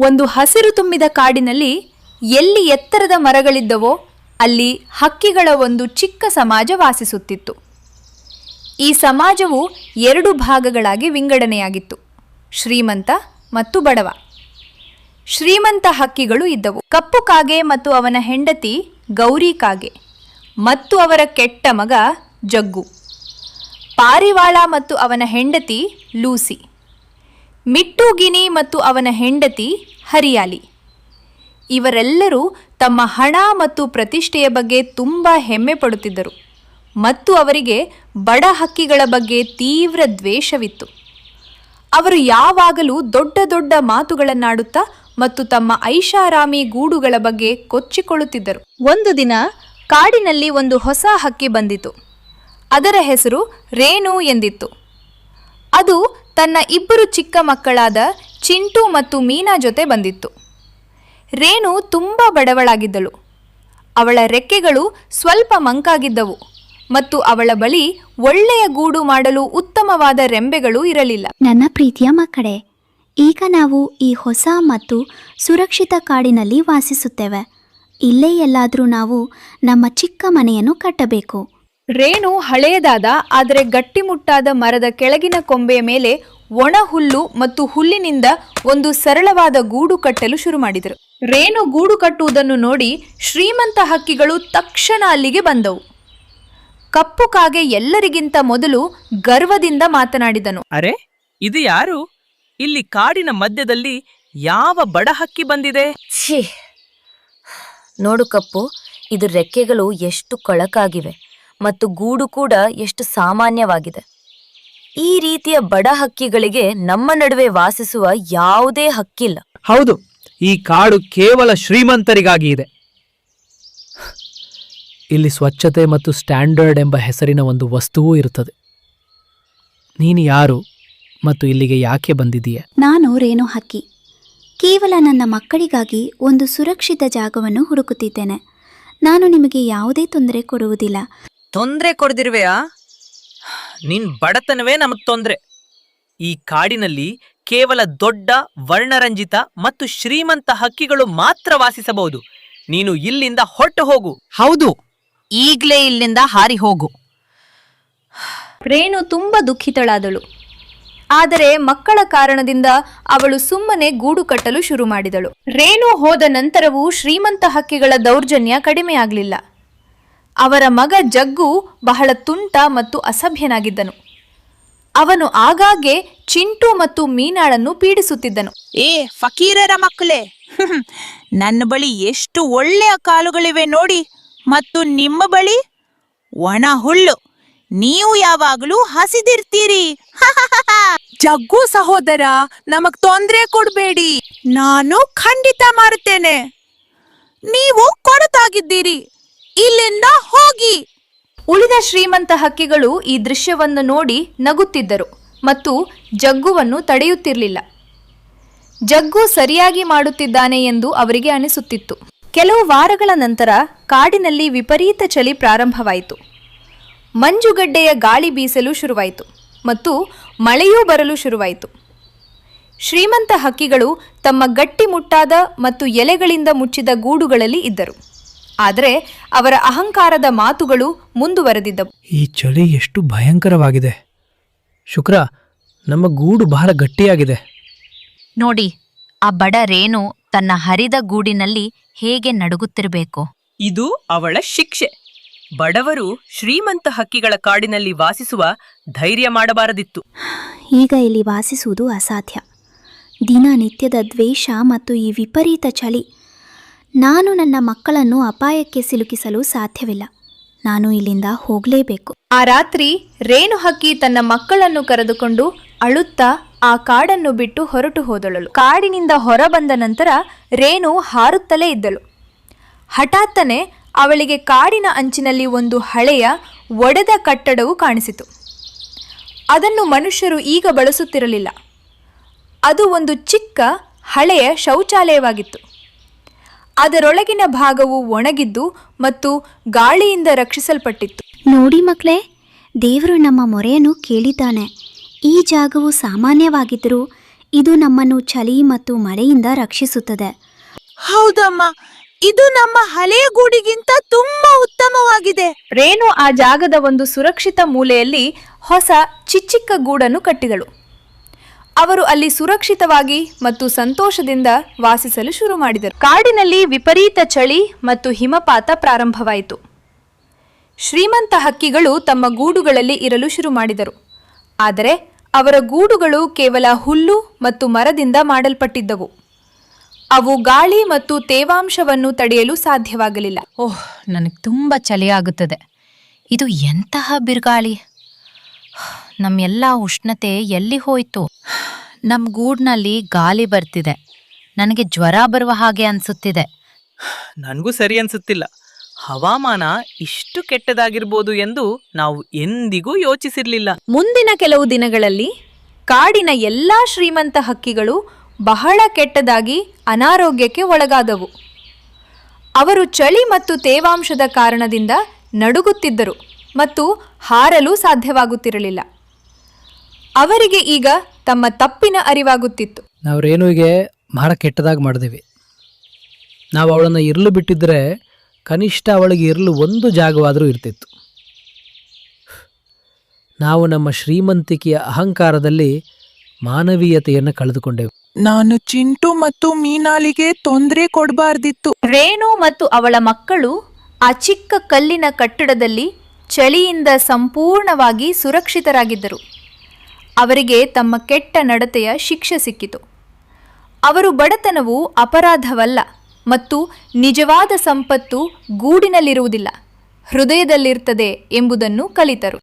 ಒಂದು ಹಸಿರು ತುಂಬಿದ ಕಾಡಿನಲ್ಲಿ ಎಲ್ಲಿ ಎತ್ತರದ ಮರಗಳಿದ್ದವೋ ಅಲ್ಲಿ ಹಕ್ಕಿಗಳ ಒಂದು ಚಿಕ್ಕ ಸಮಾಜ ವಾಸಿಸುತ್ತಿತ್ತು. ಈ ಸಮಾಜವು 2 ಭಾಗಗಳಾಗಿ ವಿಂಗಡಣೆಯಾಗಿತ್ತು, ಶ್ರೀಮಂತ ಮತ್ತು ಬಡವ. ಶ್ರೀಮಂತ ಹಕ್ಕಿಗಳು ಇದ್ದವು, ಕಪ್ಪು ಕಾಗೆ ಮತ್ತು ಅವನ ಹೆಂಡತಿ ಗೌರಿ ಕಾಗೆ ಮತ್ತು ಅವರ ಕೆಟ್ಟ ಮಗ ಜಗ್ಗು, ಪಾರಿವಾಳ ಮತ್ತು ಅವನ ಹೆಂಡತಿ ಲೂಸಿ, ಮಿಟ್ಟು ಗಿನಿ ಮತ್ತು ಅವನ ಹೆಂಡತಿ ಹರಿಯಾಲಿ. ಇವರೆಲ್ಲರೂ ತಮ್ಮ ಹಣ ಮತ್ತು ಪ್ರತಿಷ್ಠೆಯ ಬಗ್ಗೆ ತುಂಬ ಹೆಮ್ಮೆ ಪಡುತ್ತಿದ್ದರು ಮತ್ತು ಅವರಿಗೆ ಬಡ ಹಕ್ಕಿಗಳ ಬಗ್ಗೆ ತೀವ್ರ ದ್ವೇಷವಿತ್ತು. ಅವರು ಯಾವಾಗಲೂ ದೊಡ್ಡ ದೊಡ್ಡ ಮಾತುಗಳನ್ನಾಡುತ್ತಾ ಮತ್ತು ತಮ್ಮ ಐಷಾರಾಮಿ ಗೂಡುಗಳ ಬಗ್ಗೆ ಕೊಚ್ಚಿಕೊಳ್ಳುತ್ತಿದ್ದರು. ಒಂದು ದಿನ ಕಾಡಿನಲ್ಲಿ ಒಂದು ಹೊಸ ಹಕ್ಕಿ ಬಂದಿತು. ಅದರ ಹೆಸರು ರೇಣು ಎಂದಿತ್ತು. ಅದು ತನ್ನ 2 ಚಿಕ್ಕ ಮಕ್ಕಳಾದ ಚಿಂಟು ಮತ್ತು ಮೀನಾ ಜೊತೆ ಬಂದಿತ್ತು. ರೇಣು ತುಂಬ ಬಡವಳಾಗಿದ್ದಳು. ಅವಳ ರೆಕ್ಕೆಗಳು ಸ್ವಲ್ಪ ಮಂಕಾಗಿದ್ದವು ಮತ್ತು ಅವಳ ಬಳಿ ಒಳ್ಳೆಯ ಗೂಡು ಮಾಡಲು ಉತ್ತಮವಾದ ರೆಂಬೆಗಳು ಇರಲಿಲ್ಲ. ನನ್ನ ಪ್ರೀತಿಯ ಮಕ್ಕಳೇ, ಈಗ ನಾವು ಈ ಹೊಸ ಮತ್ತು ಸುರಕ್ಷಿತ ಕಾಡಿನಲ್ಲಿ ವಾಸಿಸುತ್ತೇವೆ. ಇಲ್ಲೇ ಎಲ್ಲಾದರೂ ನಾವು ನಮ್ಮ ಚಿಕ್ಕ ಮನೆಯನ್ನು ಕಟ್ಟಬೇಕು. ರೇಣು ಹಳೆಯದಾದ ಆದರೆ ಗಟ್ಟಿಮುಟ್ಟಾದ ಮರದ ಕೆಳಗಿನ ಕೊಂಬೆಯ ಮೇಲೆ ಒಣ ಹುಲ್ಲು ಮತ್ತು ಹುಲ್ಲಿನಿಂದ ಒಂದು ಸರಳವಾದ ಗೂಡು ಕಟ್ಟಲು ಶುರು ಮಾಡಿದರು. ರೇಣು ಗೂಡು ಕಟ್ಟುವುದನ್ನು ನೋಡಿ ಶ್ರೀಮಂತ ಹಕ್ಕಿಗಳು ತಕ್ಷಣ ಅಲ್ಲಿಗೆ ಬಂದವು. ಕಪ್ಪು ಕಾಗೆ ಎಲ್ಲರಿಗಿಂತ ಮೊದಲು ಗರ್ವದಿಂದ ಮಾತನಾಡಿದನು. ಅರೆ, ಇದು ಯಾರು? ಇಲ್ಲಿ ಕಾಡಿನ ಮಧ್ಯದಲ್ಲಿ ಯಾವ ಬಡ ಹಕ್ಕಿ ಬಂದಿದೆ? ಛೀ, ನೋಡು ಕಪ್ಪು, ಇದು ರೆಕ್ಕೆಗಳು ಎಷ್ಟು ಕೊಳಕಾಗಿವೆ ಮತ್ತು ಗೂಡು ಕೂಡ ಎಷ್ಟು ಸಾಮಾನ್ಯವಾಗಿದೆ. ಈ ರೀತಿಯ ಬಡ ಹಕ್ಕಿಗಳಿಗೆ ನಮ್ಮ ನಡುವೆ ವಾಸಿಸುವ ಯಾವುದೇ ಹಕ್ಕಿಲ್ಲ. ಹೌದು, ಈ ಕಾಡು ಕೇವಲ ಶ್ರೀಮಂತರಿಗಾಗಿ ಇದೆ. ಇಲ್ಲಿ ಸ್ವಚ್ಛತೆ ಮತ್ತು ಸ್ಟ್ಯಾಂಡರ್ಡ್ ಎಂಬ ಹೆಸರಿನ ಒಂದು ವಸ್ತುವೂ ಇರುತ್ತದೆ. ನೀನು ಯಾರು ಮತ್ತು ಇಲ್ಲಿಗೆ ಯಾಕೆ ಬಂದಿದೀಯ? ನಾನು ರೇಣು ಹಕ್ಕಿ. ಕೇವಲ ನನ್ನ ಮಕ್ಕಳಿಗಾಗಿ ಒಂದು ಸುರಕ್ಷಿತ ಜಾಗವನ್ನು ಹುಡುಕುತ್ತಿದ್ದೇನೆ. ನಾನು ನಿಮಗೆ ಯಾವುದೇ ತೊಂದರೆ ಕೊಡುವುದಿಲ್ಲ. ತೊಂದರೆ ಕೊಡ್ದಿರುವೆಯಾ? ನಿನ್ ಬಡತನವೇ ನಮಗ್ ತೊಂದ್ರೆ. ಈ ಕಾಡಿನಲ್ಲಿ ಕೇವಲ ದೊಡ್ಡ, ವರ್ಣರಂಜಿತ ಮತ್ತು ಶ್ರೀಮಂತ ಹಕ್ಕಿಗಳು ಮಾತ್ರ ವಾಸಿಸಬಹುದು. ನೀನು ಇಲ್ಲಿಂದ ಹೊರಟು ಹೋಗು. ಹೌದು, ಈಗ್ಲೇ ಇಲ್ಲಿಂದ ಹಾರಿ ಹೋಗು. ರೇಣು ತುಂಬ ದುಃಖಿತಳಾದಳು. ಆದರೆ ಮಕ್ಕಳ ಕಾರಣದಿಂದ ಅವಳು ಸುಮ್ಮನೆ ಗೂಡು ಕಟ್ಟಲು ಶುರು ಮಾಡಿದಳು. ರೇಣು ಹೋದ ನಂತರವೂ ಶ್ರೀಮಂತ ಹಕ್ಕಿಗಳ ದೌರ್ಜನ್ಯ ಕಡಿಮೆಯಾಗಲಿಲ್ಲ. ಅವರ ಮಗ ಜಗ್ಗು ಬಹಳ ತುಂಟ ಮತ್ತು ಅಸಭ್ಯನಾಗಿದ್ದನು. ಅವನು ಆಗಾಗ್ಗೆ ಚಿಂಟು ಮತ್ತು ಮೀನಾಳನ್ನು ಪೀಡಿಸುತ್ತಿದ್ದನು. ಏ ಫಕೀರರ ಮಕ್ಕಳೇ, ನನ್ನ ಬಳಿ ಎಷ್ಟು ಒಳ್ಳೆಯ ಕಾಲುಗಳಿವೆ ನೋಡಿ, ಮತ್ತು ನಿಮ್ಮ ಬಳಿ ಒಣ ಹುಲ್ಲು. ನೀವು ಯಾವಾಗಲೂ ಹಸಿದಿರ್ತೀರಿ. ಜಗ್ಗು ಸಹೋದರ, ನಮಗ್ ತೊಂದ್ರೆ ಕೊಡ್ಬೇಡಿ. ನಾನು ಖಂಡಿತ ಮಾರುತ್ತೇನೆ. ನೀವು ಕೊರತಾಗಿದ್ದೀರಿ. ಇಲ್ಲಿಂದ ಹೋಗಿ. ಉಳಿದ ಶ್ರೀಮಂತ ಹಕ್ಕಿಗಳು ಈ ದೃಶ್ಯವನ್ನು ನೋಡಿ ನಗುತ್ತಿದ್ದರು ಮತ್ತು ಜಗ್ಗುವನ್ನು ತಡೆಯುತ್ತಿರಲಿಲ್ಲ. ಜಗ್ಗು ಸರಿಯಾಗಿ ಮಾಡುತ್ತಿದ್ದಾನೆ ಎಂದು ಅವರಿಗೆ ಅನಿಸುತ್ತಿತ್ತು. ಕೆಲವು ವಾರಗಳ ನಂತರ ಕಾಡಿನಲ್ಲಿ ವಿಪರೀತ ಚಳಿ ಪ್ರಾರಂಭವಾಯಿತು. ಮಂಜುಗಡ್ಡೆಯ ಗಾಳಿ ಬೀಸಲು ಶುರುವಾಯಿತು ಮತ್ತು ಮಳೆಯೂ ಬರಲು ಶುರುವಾಯಿತು. ಶ್ರೀಮಂತ ಹಕ್ಕಿಗಳು ತಮ್ಮ ಗಟ್ಟಿಮುಟ್ಟಾದ ಮತ್ತು ಎಲೆಗಳಿಂದ ಮುಚ್ಚಿದ ಗೂಡುಗಳಲ್ಲಿ ಇದ್ದರು. ಆದರೆ ಅವರ ಅಹಂಕಾರದ ಮಾತುಗಳು ಮುಂದುವರೆದಿದ್ದವು. ಈ ಚಳಿ ಎಷ್ಟು ಭಯಂಕರವಾಗಿದೆ. ಶುಕ್ರ, ನಮ್ಮ ಗೂಡು ಬಹಳ ಗಟ್ಟಿಯಾಗಿದೆ. ನೋಡಿ, ಆ ಬಡ ರೇಣು ತನ್ನ ಹರಿದ ಗೂಡಿನಲ್ಲಿ ಹೇಗೆ ನಡುಗುತ್ತಿರಬೇಕು. ಇದು ಅವಳ ಶಿಕ್ಷೆ. ಬಡವರು ಶ್ರೀಮಂತ ಹಕ್ಕಿಗಳ ಕಾಡಿನಲ್ಲಿ ವಾಸಿಸುವ ಧೈರ್ಯ ಮಾಡಬಾರದಿತ್ತು. ಈಗ ಇಲ್ಲಿ ವಾಸಿಸುವುದು ಅಸಾಧ್ಯ. ದಿನನಿತ್ಯದ ದ್ವೇಷ ಮತ್ತು ಈ ವಿಪರೀತ ಚಳಿ. ನಾನು ನನ್ನ ಮಕ್ಕಳನ್ನು ಅಪಾಯಕ್ಕೆ ಸಿಲುಕಿಸಲು ಸಾಧ್ಯವಿಲ್ಲ. ನಾನು ಇಲ್ಲಿಂದ ಹೋಗಲೇಬೇಕು. ಆ ರಾತ್ರಿ ರೇಣು ಹಕ್ಕಿ ತನ್ನ ಮಕ್ಕಳನ್ನು ಕರೆದುಕೊಂಡು ಅಳುತ್ತಾ ಆ ಕಾಡನ್ನು ಬಿಟ್ಟು ಹೊರಟು ಹೋದಳು. ಕಾಡಿನಿಂದ ಹೊರಬಂದ ನಂತರ ರೇಣು ಹಾರುತ್ತಲೇ ಇದ್ದಳು. ಹಠಾತ್ತನೆ ಅವಳಿಗೆ ಕಾಡಿನ ಅಂಚಿನಲ್ಲಿ ಒಂದು ಹಳೆಯ ಒಡೆದ ಕಟ್ಟಡವು ಕಾಣಿಸಿತು. ಅದನ್ನು ಮನುಷ್ಯರು ಈಗ ಬಳಸುತ್ತಿರಲಿಲ್ಲ. ಅದು ಒಂದು ಚಿಕ್ಕ ಹಳೆಯ ಶೌಚಾಲಯವಾಗಿತ್ತು. ಅದರೊಳಗಿನ ಭಾಗವು ಒಣಗಿದ್ದು ಮತ್ತು ಗಾಳಿಯಿಂದ ರಕ್ಷಿಸಲ್ಪಟ್ಟಿತ್ತು. ನೋಡಿ ಮಕ್ಕಳೇ, ದೇವರು ನಮ್ಮ ಮೊರೆಯನ್ನು ಕೇಳಿದ್ದಾನೆ. ಈ ಜಾಗವು ಸಾಮಾನ್ಯವಾಗಿದ್ದರೂ ಇದು ನಮ್ಮನ್ನು ಚಳಿ ಮತ್ತು ಮಳೆಯಿಂದ ರಕ್ಷಿಸುತ್ತದೆ. ಹೌದಮ್ಮ, ಇದು ನಮ್ಮ ಹಳೆಯ ಗೂಡಿಗಿಂತ ತುಂಬಾ ಉತ್ತಮವಾಗಿದೆ. ರೇಣು ಆ ಜಾಗದ ಒಂದು ಸುರಕ್ಷಿತ ಮೂಲೆಯಲ್ಲಿ ಹೊಸ ಚಿಕ್ಕ ಗೂಡನ್ನು ಕಟ್ಟಿದಳು. ಅವರು ಅಲ್ಲಿ ಸುರಕ್ಷಿತವಾಗಿ ಮತ್ತು ಸಂತೋಷದಿಂದ ವಾಸಿಸಲು ಶುರು ಮಾಡಿದರು. ಕಾಡಿನಲ್ಲಿ ವಿಪರೀತ ಚಳಿ ಮತ್ತು ಹಿಮಪಾತ ಪ್ರಾರಂಭವಾಯಿತು. ಶ್ರೀಮಂತ ಹಕ್ಕಿಗಳು ತಮ್ಮ ಗೂಡುಗಳಲ್ಲಿ ಇರಲು ಶುರು ಮಾಡಿದರು. ಆದರೆ ಅವರ ಗೂಡುಗಳು ಕೇವಲ ಹುಲ್ಲು ಮತ್ತು ಮರದಿಂದ ಮಾಡಲ್ಪಟ್ಟಿದ್ದವು. ಅವು ಗಾಳಿ ಮತ್ತು ತೇವಾಂಶವನ್ನು ತಡೆಯಲು ಸಾಧ್ಯವಾಗಲಿಲ್ಲ. ಓಹ್, ನನಗೆ ತುಂಬ ಚಳಿಯಾಗುತ್ತದೆ. ಇದು ಎಂತಹ ಬಿರುಗಾಳಿ! ನಮ್ಮೆಲ್ಲ ಉಷ್ಣತೆ ಎಲ್ಲಿ ಹೋಯ್ತು? ನಮ್ಮ ಗೂಡ್ನಲ್ಲಿ ಗಾಳಿ ಬರ್ತಿದೆ. ನನಗೆ ಜ್ವರ ಬರುವ ಹಾಗೆ ಅನ್ಸುತ್ತಿದೆ. ನನಗೂ ಸರಿ ಅನ್ಸುತ್ತಿಲ್ಲ. ಹವಾಮಾನ ಇಷ್ಟು ಕೆಟ್ಟದಾಗಿರ್ಬೋದು ಎಂದು ನಾವು ಎಂದಿಗೂ ಯೋಚಿಸಿರ್ಲಿಲ್ಲ. ಮುಂದಿನ ಕೆಲವು ದಿನಗಳಲ್ಲಿ ಕಾಡಿನ ಎಲ್ಲಾ ಶ್ರೀಮಂತ ಹಕ್ಕಿಗಳು ಬಹಳ ಕೆಟ್ಟದಾಗಿ ಅನಾರೋಗ್ಯಕ್ಕೆ ಒಳಗಾದವು. ಅವರು ಚಳಿ ಮತ್ತು ತೇವಾಂಶದ ಕಾರಣದಿಂದ ನಡುಗುತ್ತಿದ್ದರು ಮತ್ತು ಹಾರಲು ಸಾಧ್ಯವಾಗುತ್ತಿರಲಿಲ್ಲ. ಅವರಿಗೆ ಈಗ ತಮ್ಮ ತಪ್ಪಿನ ಅರಿವಾಗುತ್ತಿತ್ತು. ನಾವು ರೇಣುವಿಗೆ ಬಹಳ ಕೆಟ್ಟದಾಗಿ ಮಾಡಿದೀವಿ. ನಾವು ಅವಳನ್ನು ಇರಲು ಬಿಟ್ಟಿದ್ದರೆ ಕನಿಷ್ಠ ಅವಳಿಗೆ ಇರಲು ಒಂದು ಜಾಗವಾದರೂ ಇರ್ತಿತ್ತು. ನಾವು ನಮ್ಮ ಶ್ರೀಮಂತಿಕೆಯ ಅಹಂಕಾರದಲ್ಲಿ ಮಾನವೀಯತೆಯನ್ನು ಕಳೆದುಕೊಂಡೆವು. ನಾನು ಚಿಂಟು ಮತ್ತು ಮೀನಾಲಿಗೆ ತೊಂದರೆ ಕೊಡಬಾರ್ದಿತ್ತು. ರೇಣು ಮತ್ತು ಅವಳ ಮಕ್ಕಳು ಆ ಚಿಕ್ಕ ಕಲ್ಲಿನ ಕಟ್ಟಡದಲ್ಲಿ ಚಳಿಯಿಂದ ಸಂಪೂರ್ಣವಾಗಿ ಸುರಕ್ಷಿತರಾಗಿದ್ದರು. ಅವರಿಗೆ ತಮ್ಮ ಕೆಟ್ಟ ನಡತೆಯ ಶಿಕ್ಷೆ ಸಿಕ್ಕಿತು. ಅವರು ಬಡತನವು ಅಪರಾಧವಲ್ಲ ಮತ್ತು ನಿಜವಾದ ಸಂಪತ್ತು ಗೂಡಿನಲ್ಲಿರುವುದಿಲ್ಲ, ಹೃದಯದಲ್ಲಿರ್ತದೆ ಎಂಬುದನ್ನು ಕಲಿತರು.